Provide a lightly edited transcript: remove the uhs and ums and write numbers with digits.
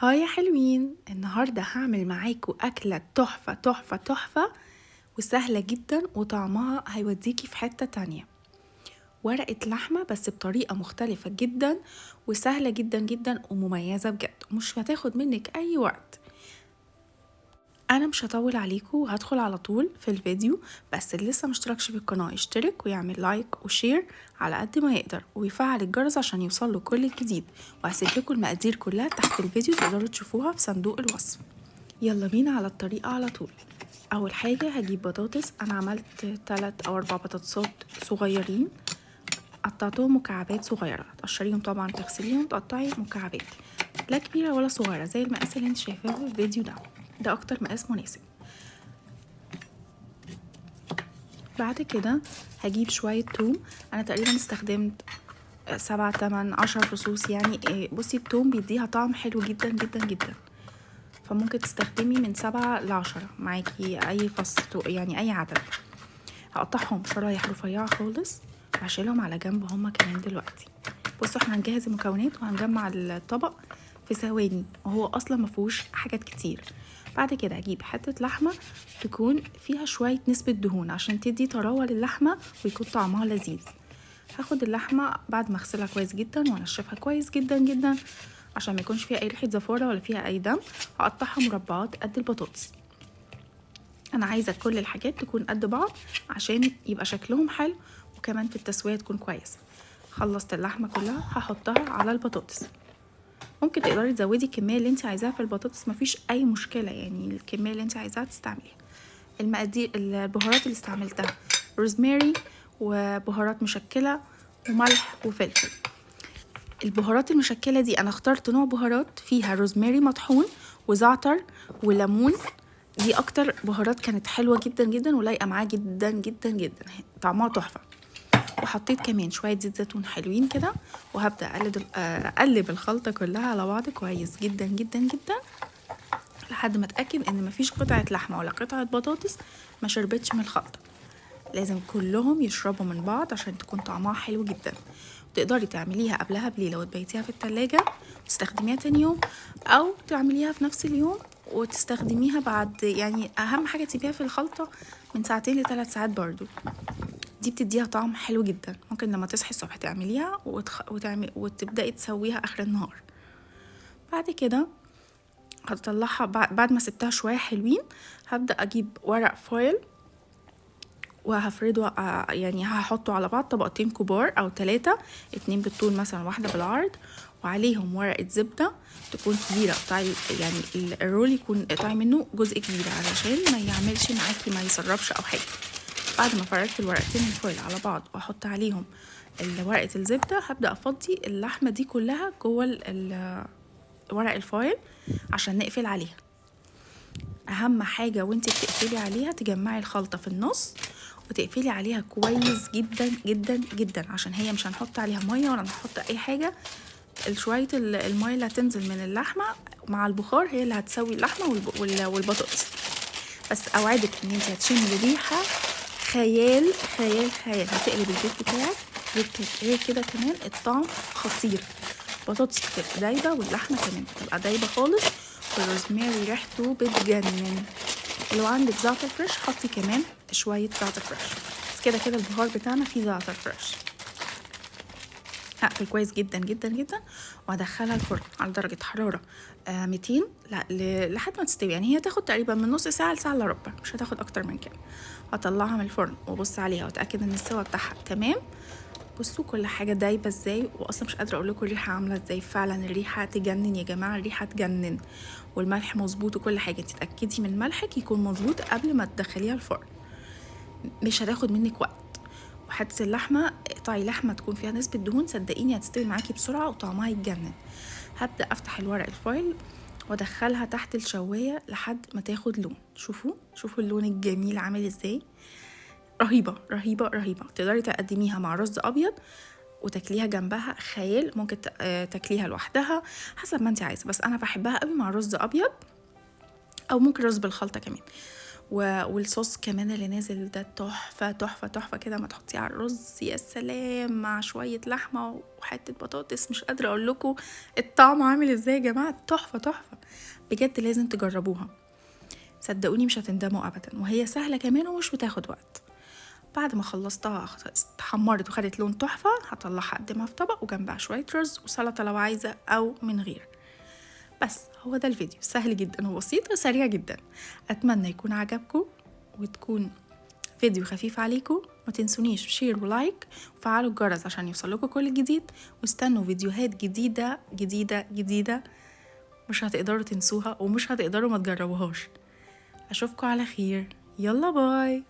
هاي يا حلوين، النهاردة هعمل معاكم أكلة تحفة تحفة تحفة وسهلة جدا وطعمها هيوديكي في حتة تانية. ورقة لحمة بس بطريقة مختلفة جدا وسهلة جدا جدا ومميزة بجد، ومش هتاخد منك أي وقت. انا مش هطول عليكم وهدخل على طول في الفيديو، بس اللي لسه مشتركش في القناه يشترك ويعمل لايك وشير على قد ما يقدر ويفعل الجرس عشان يوصله كل الجديد. وهسيب لكم المقادير كلها تحت الفيديو تقدروا تشوفوها في صندوق الوصف. يلا بينا على الطريقه على طول. اول حاجه هجيب بطاطس، انا عملت 3 أو 4 بطاطسات صغيرين، قطعتهم مكعبات صغيره، تقشريهم طبعا، تغسليهم، تقطعي مكعبات لا كبيره ولا صغيره زي المقاس اللي انت شايفاه في الفيديو ده اكتر مقاس مناسب. بعد كده هجيب شوية توم، انا تقريبا استخدمت 7 8 10 فصوص يعني. بصي التوم بيديها طعم حلو جدا جدا جدا، فممكن تستخدمي من 7 ل10 معاكي اي فص يعني اي عدد. هقطعهم شرايح رفيعة خالص وهشيلهم على جنب هما كمان دلوقتي. بصوا احنا هنجهز المكونات وهنجمع الطبق في ثواني وهو اصلا مفهوش حاجات كتير. بعد كده هجيب حتة لحمة تكون فيها شوية نسبة دهون عشان تدي طراوة للحمة ويكون طعمها لذيذ. هاخد اللحمة بعد ما اغسلها كويس جدا وانشفها كويس جدا جدا عشان ما يكونش فيها اي ريحة زفارة ولا فيها اي دم. هقطعها مربعات قد البطاطس. انا عايزة كل الحاجات تكون قد بعض عشان يبقى شكلهم حلو وكمان في التسوية تكون كويسة. خلصت اللحمة كلها هحطها على البطاطس. ممكن تقدري تزودي الكمية اللي انت عايزاها في البطاطس، مفيش اي مشكلة، يعني الكمية اللي انت عايزاها تستعمليها. المقادير البهارات اللي استعملتها روزماري وبهارات مشكلة وملح وفلفل. البهارات المشكلة دي انا اخترت نوع بهارات فيها روزماري مطحون وزعتر وليمون، دي اكتر بهارات كانت حلوة جدا جدا ولايقة معاه جدا جدا جدا، طعمها تحفة. وحطيت كمان شوية زيت زيتون حلوين كده، وهبدأ اقلب الخلطة كلها على بعض كويس جدا جدا جدا لحد ما اتأكد ان مفيش قطعة لحمة ولا قطعة بطاطس ما شربتش من الخلطة. لازم كلهم يشربوا من بعض عشان تكون طعمها حلو جدا. تقدري تعمليها قبلها بليلة وتبيتيها في التلاجة وتستخدميها تاني يوم، او تعمليها في نفس اليوم وتستخدميها بعد، يعني اهم حاجة تسيبيها في الخلطة من 2 ل3 ساعات برضو. دي بتديها طعم حلو جدا. ممكن لما تصحي الصبح تعمليها وتبدأي تسويها اخر النهار. بعد كده هطلعها بعد ما سبتها شوية حلوين. هبدأ اجيب ورق فويل وهفرده، يعني هحطه على بعض طبقتين كبار او 3، 2 بالطول مثلا 1 بالعرض، وعليهم ورقة زبدة تكون كبيرة. يعني الرول يكون قطعي منه جزء كبير علشان ما يعملش معاكي ما يسربش او حاجة. بعد ما فردت الورقتين الفويل على بعض واحط عليهم ورقة الزبدة، هبدأ افضي اللحمة دي كلها جوه ورق الفويل عشان نقفل عليها. اهم حاجة وانت بتقفلي عليها تجمعي الخلطة في النص وتقفلي عليها كويس جدا جدا جدا، عشان هي مش هنحط عليها مية ولا هنحط اي حاجة. شوية المية اللي هتنزل من اللحمة مع البخار هي اللي هتسوي اللحمة والبطاطس. بس اوعدك ان انت هتشمي ريحة خيال خيال خيال، هتقلب البيت بتاعك غير كده. كمان الطعم خطير، بطاطس بتبقى دايبة واللحمة كمان بتبقى دايبة خالص، والروزماري ريحته بتجنن. لو عندك زعتر فريش حطي كمان شوية زعتر فريش، بس كده كده البهار بتاعنا فيه زعتر فريش. هقفل كويس جدا جدا جدا وهدخلها الفرن على درجة حرارة 200 لحد ما تستوي. يعني هي تاخد تقريبا من نص ساعة لساعة الا ربع، مش هتاخد اكتر من كده. هطلعها من الفرن وابص عليها واتاكد ان السوا بتاعها تمام. بصوا كل حاجه دايبه ازاي، واصلا مش قادره اقول لكم الريحه عامله ازاي. فعلا الريحه تجنن يا جماعه، الريحه تجنن. والملح مظبوط وكل حاجه، تتاكدي من ملحك يكون مظبوط قبل ما تدخليها الفرن، مش هتاخد منك وقت. وحته اللحمه، قطعي لحمه تكون فيها نسبه دهون، صدقيني هتستوي معاكي بسرعه وطعمها يتجنن. هبدا افتح الورق الفويل وادخلها تحت الشوايه لحد ما تاخد لون. شوفوا اللون الجميل عامل ازاي، رهيبة رهيبة رهيبة. تقدري تقدميها مع رز أبيض وتاكليها جنبها خيال. ممكن تاكليها لوحدها حسب ما انت عايزة، بس أنا بحبها قوي مع رز أبيض، أو ممكن رز بالخلطة كمان. والصوص كمان اللي نازل ده تحفة تحفة تحفة كده. ما تحطيه على الرز يا سلام، مع شوية لحمة وحتة بطاطس، مش قادرة اقول لكم الطعم عامل ازاي يا جماعة. تحفة تحفة بجد، لازم تجربوها صدقوني مش هتندموا ابدا. وهي سهلة كمان ومش بتاخد وقت. بعد ما خلصتها اتحمرت وخدت لون تحفة، هطلعها اقدمها في طبق وجنبها شوية رز وسلطة لو عايزة او من غير. بس هو ده الفيديو، سهل جدا وبسيط وسريع جدا. اتمنى يكون عجبكم وتكون فيديو خفيف عليكم. ما تنسونيش شير ولايك وفعلوا الجرس عشان يوصلكوا كل جديد، واستنوا فيديوهات جديدة جديدة جديدة مش هتقدروا تنسوها ومش هتقدروا ما تجربوهاش. اشوفكم على خير، يلا باي.